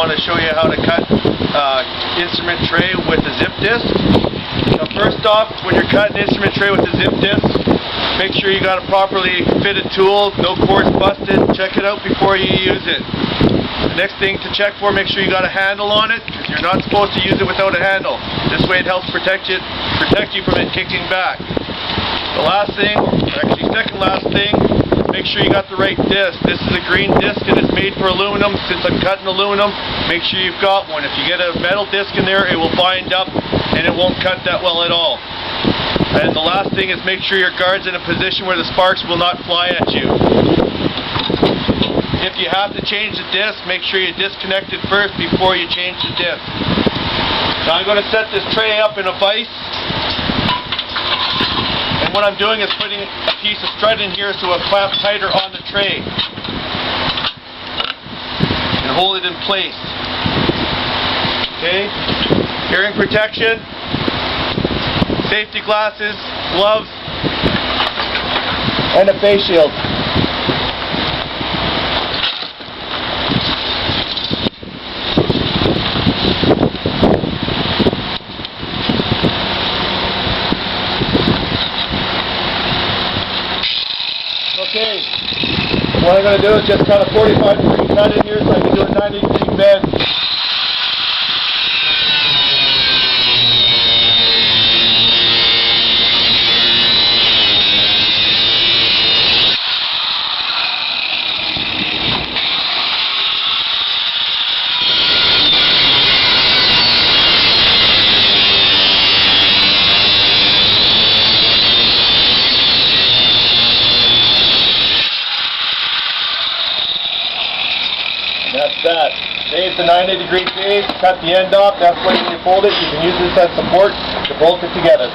want to show you how to cut instrument tray with a zip disc. Now first off, when you're cutting instrument tray with a zip disc, make sure you got a properly fitted tool, no cords busted, check it out before you use it. The next thing to check for, make sure you got a handle on it, because you're not supposed to use it without a handle. This way it helps protect you from it kicking back. The last thing, or actually second last thing, make sure you got the right disc. This is a green disc and it's made for aluminum. Since I'm cutting aluminum, make sure you've got one. If you get a metal disc in there, it will bind up and it won't cut that well at all. And the last thing is make sure your guard's in a position where the sparks will not fly at you. If you have to change the disc, make sure you disconnect it first before you change the disc. Now I'm going to set this tray up in a vise. And what I'm doing is putting a piece of strut in here so it clamps tighter on the tray. And hold it in place. Okay? Hearing protection, safety glasses, gloves, and a face shield. Okay, what I'm going to do is just cut a 45-degree cut in here so I can do a 90-degree bend. That's that. Save the 90-degree phase, cut the end off. That's why when you fold it, you can use this as support to bolt it together.